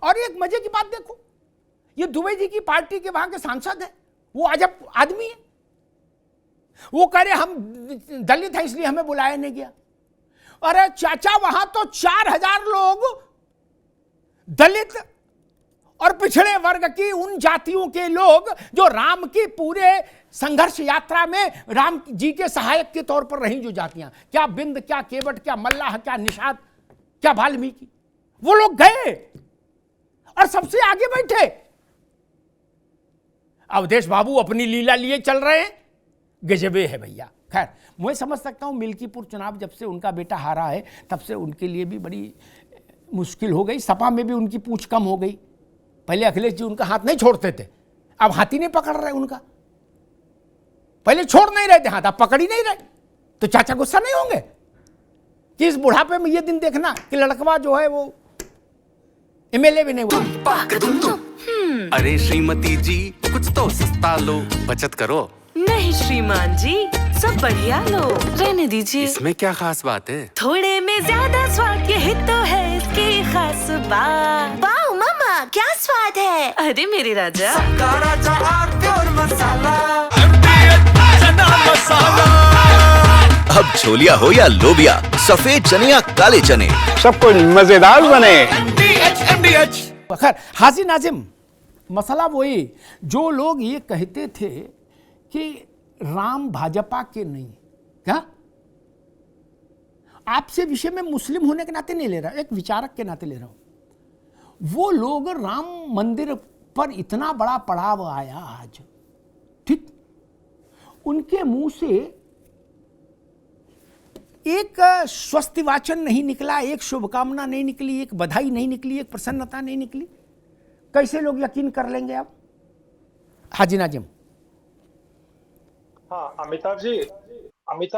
और एक मजे की बात देखो, ये दुबे जी की पार्टी के वहां के सांसद है, वो अजब आदमी है। वो कह रहे हम दलित हैं इसलिए हमें बुलाया नहीं गया। अरे चाचा, वहां तो 4000 लोग दलित और पिछड़े वर्ग की उन जातियों के लोग जो राम की पूरे संघर्ष यात्रा में राम जी के सहायक के तौर पर रही जो जातियां, क्या बिंद, क्या केवट, क्या मल्लाह, क्या निषाद, क्या वाल्मीकि, वो लोग गए और सबसे आगे बैठे। अवधेश बाबू अपनी लीला लिए चल रहे हैं, गजबे है भैया। खैर, मैं समझ सकता हूं मिल्कीपुर चुनाव जब से उनका बेटा हारा है तब से उनके लिए भी बड़ी मुश्किल हो गई। सपा में भी उनकी पूछ कम हो गई। पहले अखिलेश जी उनका हाथ नहीं छोड़ते थे, अब हाथ ही नहीं पकड़ रहे उनका। पहले छोड़ नहीं रहे थे हाथ, अब पकड़ ही नहीं रहे। तो चाचा गुस्सा नहीं होंगे कि इस बुढ़ापे में ये दिन देखना कि लड़कवा जो है वो एमएलए भी नहीं हुआ। अरे श्रीमती जी, कुछ तो सस्ता लो, बचत करो। नहीं श्रीमान जी, सब बढ़िया लो, रहने दीजिए। इसमें क्या खास बात है? थोड़े में ज्यादा स्वाद, यही तो है इसकी खास बात। वाह मामा, क्या स्वाद है। अरे मेरे राजा, अब छोलिया हो या लोबिया, सफेद चने या काले चने, सब कुछ मजेदार बने। खैर हाजी नाजिम, मसला वही, जो लोग ये कहते थे कि राम भाजपा के नहीं, क्या आपसे विषय में मुस्लिम होने के नाते नहीं ले रहा, एक विचारक के नाते ले रहा हूं। वो लोग राम मंदिर पर इतना बड़ा पड़ाव आया आज, ठीक, उनके मुंह से एक स्वस्तिवाचन नहीं निकला, एक शुभकामना नहीं निकली, एक बधाई नहीं निकली, एक प्रसन्नता नहीं निकली। कैसे लोग यकीन कर लेंगे अब? हाजी नाजिम। हाँ अमिताभ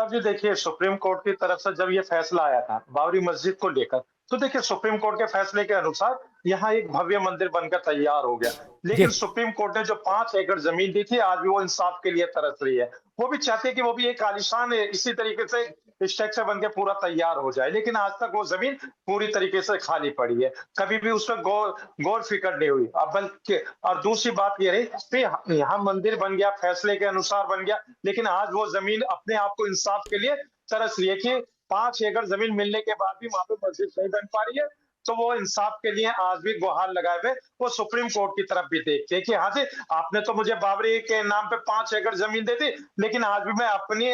जी देखिए, सुप्रीम कोर्ट की तरफ से जब ये फैसला आया था बाबरी मस्जिद को लेकर, तो देखिए सुप्रीम कोर्ट के फैसले के अनुसार यहाँ एक भव्य मंदिर बनकर तैयार हो गया। लेकिन सुप्रीम कोर्ट ने जो 5 एकड़ जमीन दी थी, आज भी वो इंसाफ के लिए तरस रही है। वो भी चाहती है कि वो भी एक आलीशान इसी तरीके से स्ट्रक्चर बन के पूरा तैयार हो जाए, लेकिन आज तक वो जमीन पूरी तरीके से खाली पड़ी है, कभी भी उस पर गौर फिक्र नहीं हुई। अब बल्कि और दूसरी बात ये रही, यहाँ मंदिर बन गया, फैसले के अनुसार बन गया, लेकिन आज वो जमीन अपने आप को इंसाफ के लिए तरस रही है कि 5 एकड़ जमीन मिलने के बाद भी वहां पे मस्जिद नहीं बन पा रही है। तो वो इंसाफ के लिए आज भी गुहार लगाए हुए वो सुप्रीम कोर्ट की तरफ भी देखते हैं कि हाँ जी, आपने तो मुझे बाबरी के नाम पे 5 एकड़ जमीन दे दी, लेकिन आज भी मैं अपनी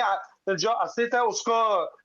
जो अस्तित्व है उसको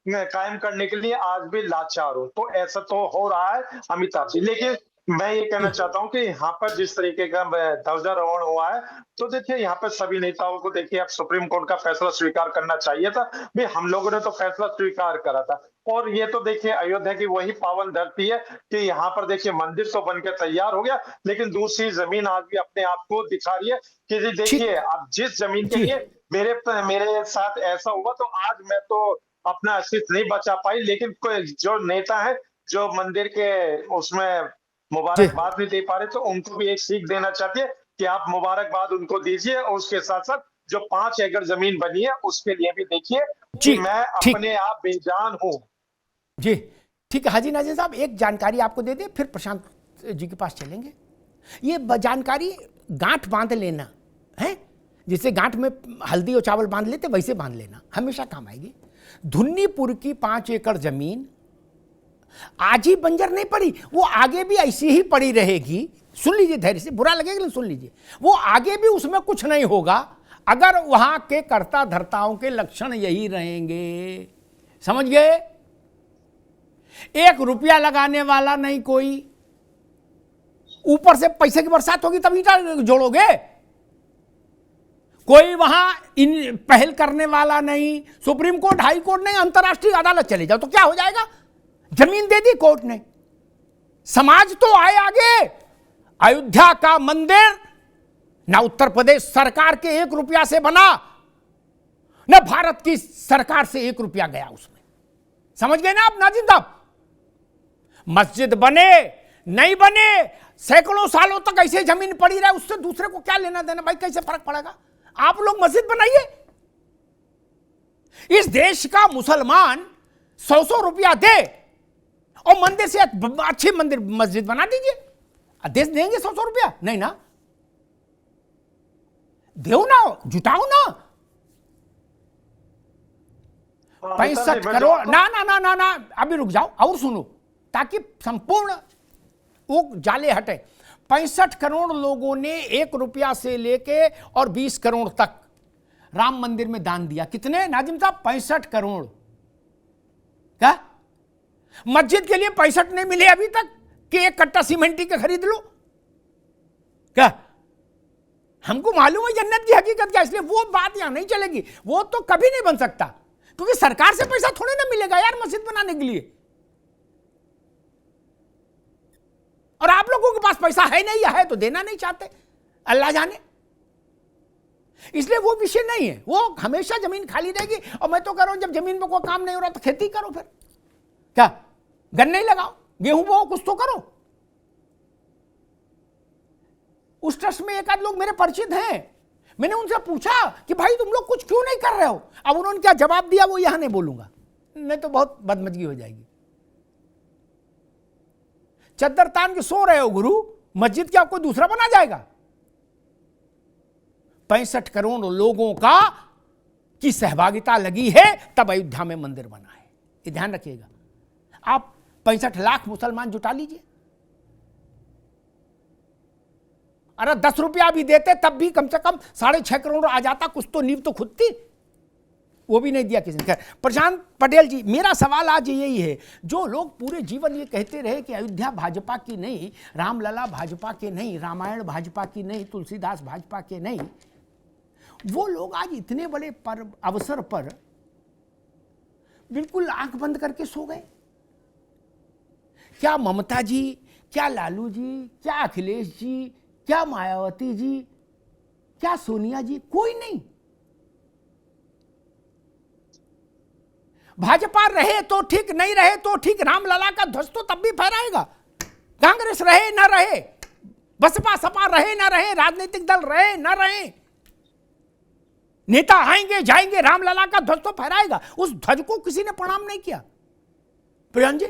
कायम करने के लिए आज भी लाचार हूं। तो ऐसा तो हो रहा है अमिताभ जी। लेकिन मैं ये कहना चाहता हूं कि यहाँ पर जिस तरीके का ध्वजारोहण हुआ है, तो देखिए यहाँ पर सभी नेताओं को देखिए अब सुप्रीम कोर्ट का फैसला स्वीकार करना चाहिए था। भाई हम लोगों ने तो फैसला स्वीकार करा था, और ये तो देखिए अयोध्या की वही पावन धरती है कि यहाँ पर देखिए मंदिर तो बनकर तैयार हो गया, लेकिन दूसरी जमीन आज भी अपने आप को दिखा रही है कि जी देखिए, अब जिस जमीन के लिए मेरे साथ ऐसा हुआ, तो आज मैं तो अपना अस्तित्व नहीं बचा पाई, लेकिन कोई जो नेता है जो मंदिर के उसमें मुबारकबाद नहीं दे पा रहे, तो उनको भी एक सीख देना चाहती है कि आप मुबारकबाद उनको दीजिए, और उसके साथ साथ जो 5 एकड़ जमीन बनी है उसके लिए भी देखिए कि मैं अपने आप बेजान हूं। जी ठीक है हाजी नाजिम साहब, एक जानकारी आपको दे दे, फिर प्रशांत जी के पास चलेंगे। ये जानकारी गांठ बांध लेना है, जिसे गांठ में हल्दी और चावल बांध लेते वैसे बांध लेना, हमेशा काम आएगी। धुन्नीपुर की 5 एकड़ जमीन आज ही बंजर नहीं पड़ी, वो आगे भी ऐसी ही पड़ी रहेगी। सुन लीजिए धैर्य से, बुरा लगेगा लेकिन सुन लीजिए, वो आगे भी उसमें कुछ नहीं होगा अगर वहां के कर्ता धर्ताओं के लक्षण यही रहेंगे। समझ गए? 1 रुपया लगाने वाला नहीं कोई, ऊपर से पैसे की बरसात होगी तब ईंटा जोड़ोगे। कोई वहां इन पहल करने वाला नहीं, सुप्रीम कोर्ट, हाई कोर्ट नहीं, अंतरराष्ट्रीय अदालत चले जाओ तो क्या हो जाएगा? जमीन दे दी कोर्ट ने, समाज तो आए आगे। अयोध्या का मंदिर ना उत्तर प्रदेश सरकार के 1 रुपया से बना, न भारत की सरकार से 1 रुपया गया उसमें। समझ गए ना आप नाजिम साहब? मस्जिद बने नहीं बने, सैकड़ों सालों तक ऐसे जमीन पड़ी रहे, उससे दूसरे को क्या लेना देना भाई? कैसे फर्क पड़ेगा? आप लोग मस्जिद बनाइए। इस देश का मुसलमान 100 रुपया दे और मंदिर से अच्छी मंदिर मस्जिद बना दीजिए, देश देंगे 100 रुपया? नहीं ना, दो ना, जुटाओ ना। 65 करोड़ ना ना ना ना ना, अभी रुक जाओ और सुनो, ताकि संपूर्ण वो जाले हटे। 65 करोड़ लोगों ने 1 रुपया से लेके और 20 करोड़ तक राम मंदिर में दान दिया। कितने नाजिम साहब? 65 करोड़। क्या मस्जिद के लिए 65 नहीं मिले अभी तक कि एक कट्टा सीमेंटी के खरीद लो? क्या हमको मालूम है जन्नत की हकीकत क्या, इसलिए वो बात यहां नहीं चलेगी, वो तो कभी नहीं बन सकता, क्योंकि सरकार से पैसा थोड़े ना मिलेगा यार मस्जिद बनाने के लिए। और आप लोगों के पास पैसा है नहीं, या है तो देना नहीं चाहते, अल्लाह जाने। इसलिए वो विषय नहीं है, वो हमेशा जमीन खाली रहेगी। और मैं तो कह रहा हूं, जब जमीन में कोई काम नहीं हो रहा तो खेती करो, फिर क्या गन्ने लगाओ, गेहूं बोओ, कुछ तो करो। उस ट्रस्ट में एक आध लोग मेरे परिचित हैं, मैंने उनसे पूछा कि भाई तुम लोग कुछ क्यों नहीं कर रहे हो? अब उन्होंने क्या जवाब दिया वो यहां नहीं बोलूंगा, नहीं तो बहुत बदमजगी हो जाएगी। चद्दर तान के सो रहे हो गुरु, मस्जिद क्या कोई दूसरा बना जाएगा? 65 करोड़ लोगों का की सहभागिता लगी है, तब अयोध्या में मंदिर बना है, ये ध्यान रखिएगा। आप 65 लाख मुसलमान जुटा लीजिए, अरे 10 रुपया भी देते तब भी कम से कम 6.5 करोड़ आ जाता, कुछ तो नींव तो खुद थी, वो भी नहीं दिया किसी ने। प्रशांत पटेल जी, मेरा सवाल आज यही है, जो लोग पूरे जीवन ये कहते रहे कि अयोध्या भाजपा की नहीं, रामलला भाजपा के नहीं, रामायण भाजपा की नहीं, तुलसीदास भाजपा के नहीं, वो लोग आज इतने बड़े पर्व अवसर पर बिल्कुल आंख बंद करके सो गए। क्या ममता जी, क्या लालू जी, क्या अखिलेश जी, क्या मायावती जी, क्या सोनिया जी? कोई नहीं। भाजपा रहे तो ठीक, नहीं रहे तो ठीक, रामलला का ध्वज तो तब भी फहराएगा। कांग्रेस रहे ना रहे, बसपा सपा रहे ना रहे, राजनीतिक दल रहे ना रहे, नेता आएंगे जाएंगे, रामलला का ध्वज तो फहराएगा। उस ध्वज को किसी ने प्रणाम नहीं किया। प्रियन जी।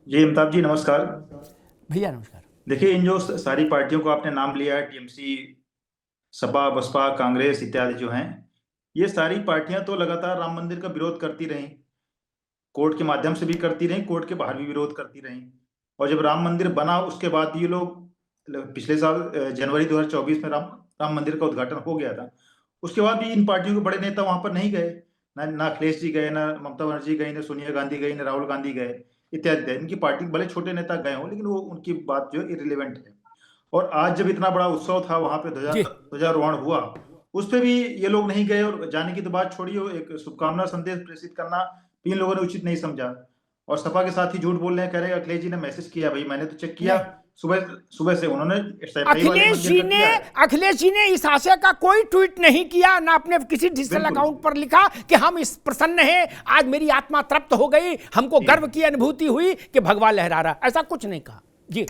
जी अमिताभ जी नमस्कार। भैया नमस्कार। देखिए, इन जो सारी पार्टियों को आपने नाम लिया है, टीएमसी, सपा, बसपा, कांग्रेस इत्यादि जो हैं, ये सारी पार्टियां तो लगातार राम मंदिर का विरोध करती रहीं, कोर्ट के माध्यम से भी करती रहीं, कोर्ट के बाहर भी विरोध करती रहीं। और जब राम मंदिर बना उसके बाद ये लोग, पिछले साल जनवरी 2024 में राम मंदिर का उद्घाटन हो गया था, उसके बाद भी इन पार्टियों के बड़े नेता वहां पर नहीं गए, ना अखिलेश जी गए, ना ममता बनर्जी गई, ना सोनिया गांधी गई, ना राहुल गांधी गए इत्यादि। इनकी पार्टी भले छोटे नेता गए हों, लेकिन वो उनकी बात जो इरिलेवेंट है। और आज जब इतना बड़ा उत्सव था, वहां पे ध्वजारोहण हुआ, उस पे भी ये लोग नहीं गए। और जाने की तो बात छोड़िए, एक शुभकामना संदेश प्रेषित करना इन लोगों ने उचित नहीं समझा। और सपा के साथ ही झूठ बोल रहे हैं, कह रहे हैं अखिलेश जी ने मैसेज किया। भाई मैंने तो चेक किया, सुबह से उन्होंने अखिलेश जी ने इस आशय का कोई ट्वीट नहीं किया, ना अपने किसी डिजिटल अकाउंट पर लिखा कि हम इस प्रसन्न हैं, आज मेरी आत्मा तृप्त हो गई, हमको गर्व की अनुभूति हुई कि भगवा लहरा रहा, ऐसा कुछ नहीं कहा जी।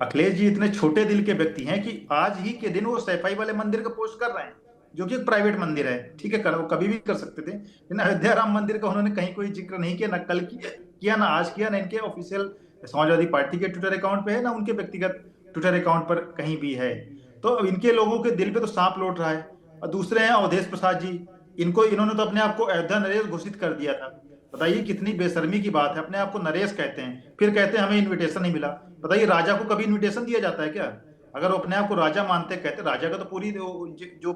अखिलेश जी इतने छोटे दिल के व्यक्ति हैं कि आज ही के दिन वो सैफई वाले मंदिर का पोस्ट कर रहे हैं, जो कि एक प्राइवेट मंदिर है। ठीक है, वो कभी भी कर सकते थे, लेकिन अयोध्या राम मंदिर का उन्होंने कहीं कोई जिक्र नहीं किया, ना कल किया, ना आज किया, ना इनके ऑफिशियल समाजवादी पार्टी के ट्विटर अकाउंट पे है, ना उनके व्यक्तिगत ट्विटर अकाउंट पर कहीं भी है। तो अब इनके लोगों के दिल पे तो सांप लौट रहा है। और दूसरे हैं अवधेश प्रसाद जी, इन्होंने तो अपने आप को अयोध्या नरेश घोषित कर दिया था। बताइए कितनी बेशर्मी की बात है, अपने आप को नरेश कहते हैं, फिर कहते हैं हमें इन्विटेशन नहीं मिला। बताइए राजा को कभी इन्विटेशन दिया जाता है क्या? अगर वो अपने आप को राजा मानते, कहते राजा का तो पूरी जो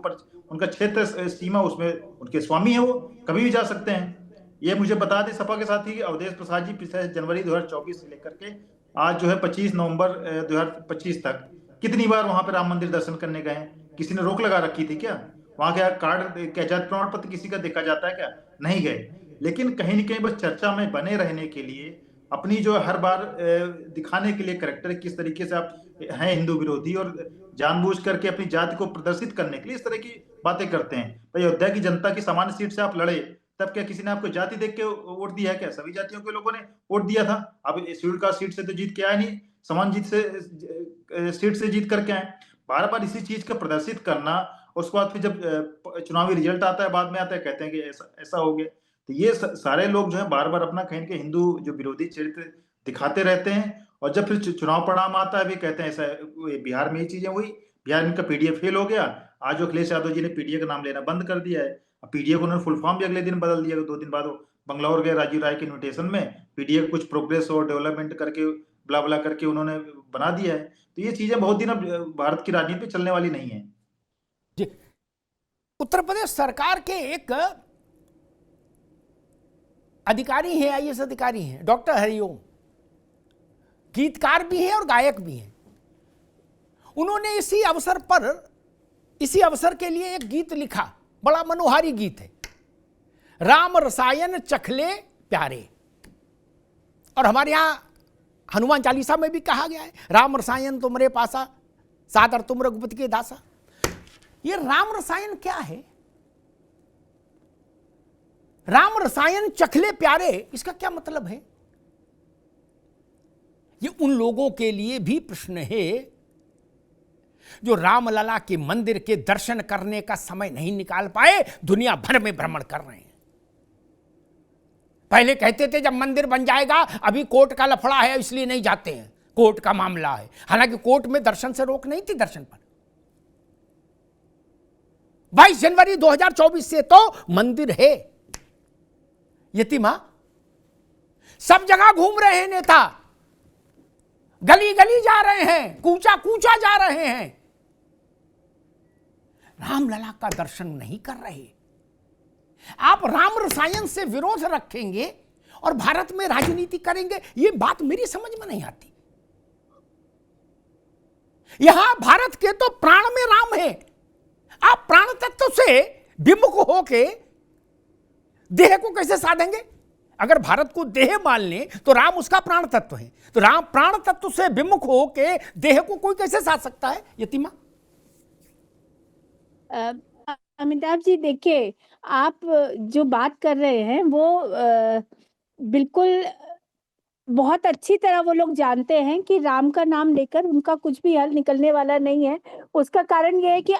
उनका क्षेत्र सीमा, उसमें उनके स्वामी है, वो कभी भी जा सकते हैं। ये मुझे बता दें सपा के साथी अवधेश प्रसाद जी पिछले जनवरी 2024 से लेकर के आज जो है 25 नवंबर 2025 तक कितनी बार वहां पर राम मंदिर दर्शन करने गए हैं? किसी ने रोक लगा रखी थी क्या? वहां क्या कार्ड, क्या जाति प्रमाण पत्र किसी का देखा जाता है क्या? नहीं गए। लेकिन कहीं न कहीं बस चर्चा में बने रहने के लिए, अपनी जो हर बार दिखाने के लिए करेक्टर किस तरीके से आप हैं हिंदू विरोधी, और जानबूझ करके अपनी जाति को प्रदर्शित करने के लिए इस तरह की बातें करते हैं। भाई अयोध्या की जनता की सामान्य सीट से आप लड़े, तब क्या किसी ने आपको जाति देख के वोट दिया है क्या? सभी जातियों के लोगों ने वोट दिया था। अब शेड्यूल कास्ट सीट से तो जीत के आए नहीं, समान सीट से जीत करके आए। बार बार इसी चीज का प्रदर्शित करना, उसके बाद फिर जब चुनावी रिजल्ट आता है, बाद में आता है, कहते हैं कि ऐसा हो गया। तो ये सारे लोग जो है बार बार अपना कहीं के हिंदू जो विरोधी चरित्र दिखाते रहते हैं, और जब फिर चुनाव परिणाम आता है भी कहते हैं ऐसा बिहार में ये चीजें हुई, बिहार में इनका पीडीए फेल हो गया। आज अखिलेश यादव जी ने पीडीए का नाम लेना बंद कर दिया है। अब पीडीए को उन्होंने फुल फॉर्म भी अगले दिन बदल दिया, 2 दिन बाद वो बंगलौर गए राजीव राय के इन्विटेशन में, पीडीए को कुछ प्रोग्रेस और डेवलपमेंट करके ब्ला ब्ला करके उन्होंने बना दिया है। तो ये चीजें बहुत दिन अब भारत की राजनीति में चलने वाली नहीं है। जी, उत्तर प्रदेश सरकार के एक अधिकारी हैं, आईएएस अधिकारी हैं, डॉक्टर हरिओम, गीतकार भी हैं और गायक भी हैं। उन्होंने इसी अवसर के लिए एक गीत लिखा, बड़ा मनोहारी गीत है, राम रसायन चखले प्यारे। और हमारे यहां हनुमान चालीसा में भी कहा गया है, राम रसायन तुमरे पासा सादर तुम रघुपति के दासा। ये राम रसायन क्या है? राम रसायन चखले प्यारे, इसका क्या मतलब है? ये उन लोगों के लिए भी प्रश्न है जो रामलला के मंदिर के दर्शन करने का समय नहीं निकाल पाए, दुनिया भर में भ्रमण कर रहे हैं। पहले कहते थे जब मंदिर बन जाएगा, अभी कोर्ट का लफड़ा है इसलिए नहीं जाते हैं, कोर्ट का मामला है। हालांकि कोर्ट में दर्शन से रोक नहीं थी दर्शन पर। 22 जनवरी 2024 से तो मंदिर है। यतिमा सब जगह घूम रहे हैं नेता, गली गली जा रहे हैं, कूचा कूचा जा रहे हैं, रामलला का दर्शन नहीं कर रहे। आप राम रसायन से विरोध रखेंगे और भारत में राजनीति करेंगे, यह बात मेरी समझ में नहीं आती। यहां भारत के तो प्राण में राम है, आप प्राण तत्व से विमुख होके देह को कैसे साधेंगे? अगर भारत को देह मान लें तो राम उसका प्राण तत्व है, तो राम प्राण तत्व से विमुख होके देह को कोई कैसे साध सकता है? यतिमा अमिताभ जी, देखिए आप जो बात कर रहे हैं वो बिल्कुल बहुत अच्छी तरह वो लोग जानते हैं कि राम का नाम लेकर उनका कुछ भी हल निकलने वाला नहीं है। उसका कारण ये है कि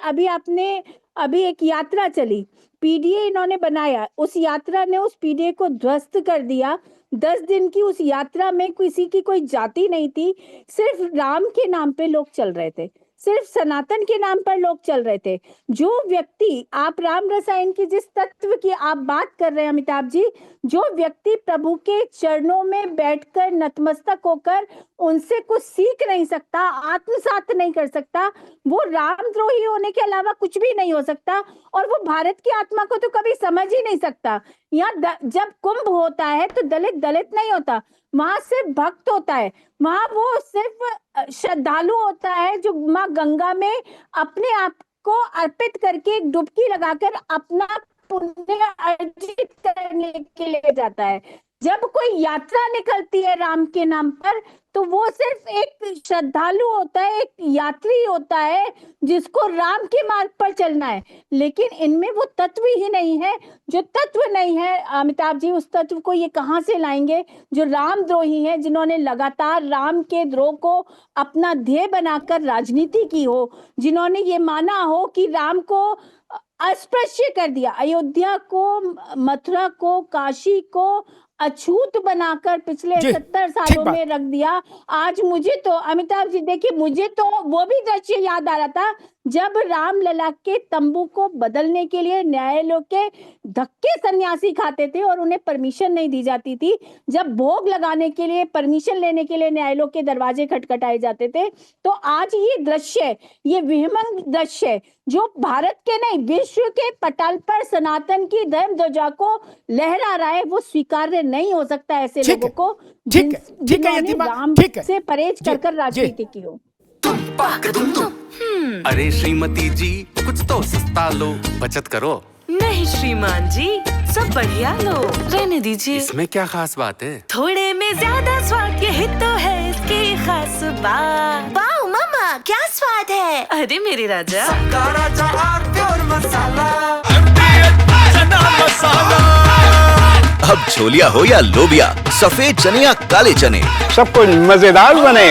अभी एक यात्रा चली, पीडीए इन्होंने बनाया, उस यात्रा ने उस पीडीए को ध्वस्त कर दिया। 10 दिन की उस यात्रा में किसी की कोई जाति नहीं थी, सिर्फ राम के नाम पे लोग चल रहे थे, सिर्फ सनातन के नाम पर लोग चल रहे थे। जो व्यक्ति, आप राम रसायन की जिस तत्व की आप बात कर रहे हैं अमिताभ जी, जो व्यक्ति प्रभु के चरणों में बैठकर नतमस्तक होकर उनसे कुछ सीख नहीं सकता, आत्मसात नहीं कर सकता, वो रामद्रोही होने के अलावा कुछ भी नहीं हो सकता, और वो भारत की आत्मा को तो कभी समझ ही नहीं सकता। यहाँ जब कुंभ होता है तो दलित नहीं होता, वहां सिर्फ भक्त होता है, वहां वो सिर्फ श्रद्धालु होता है जो माँ गंगा में अपने आप को अर्पित करके एक डुबकी लगाकर अपना पुण्य अर्जित करने के लिए जाता है। जब कोई यात्रा निकलती है राम के नाम पर तो वो सिर्फ एक श्रद्धालु होता है, एक यात्री होता है जिसको राम के मार्ग पर चलना है। लेकिन इनमें वो तत्व ही नहीं है, जो तत्व नहीं है अमिताभ जी, उस तत्व को ये कहां से लाएंगे? जो रामद्रोही हैं, जिन्होंने लगातार राम के द्रोह को अपना ध्येय बनाकर राजनीति की हो, जिन्होंने ये माना हो कि राम को अस्पृश्य कर दिया, अयोध्या को, मथुरा को, काशी को अछूत बनाकर पिछले 70 सालों में रख दिया। आज मुझे तो अमिताभ जी देखिए, मुझे तो वो भी दृश्य याद आ रहा था जब रामलला के तंबू को बदलने के लिए न्यायालयों के धक्के सन्यासी खाते थे और उन्हें परमिशन नहीं दी जाती थी। जब भोग लगाने के लिए परमिशन लेने के लिए न्यायालयों के दरवाजे खटखटाए जाते थे। तो आज ये दृश्य, ये विहंगम दृश्य जो भारत के नहीं विश्व के पटल पर सनातन की धर्म ध्वजा को लहरा रहा है, वो स्वीकार्य नहीं हो सकता ऐसे लोगों को जिन्होंने राम से परहेज कर राजनीति की हो। अरे श्रीमती जी, कुछ तो सस्ता लो, बचत करो। नहीं श्रीमान जी, सब बढ़िया लो, रहने दीजिए। इसमें क्या खास बात है? थोड़े में ज्यादा स्वाद, यही तो है इसकी खास बात। वाह मामा, क्या स्वाद है। अरे मेरे राजा, अब छोलिया हो या लोबिया, सफेद चने या काले चने, सब कुछ मजेदार बने।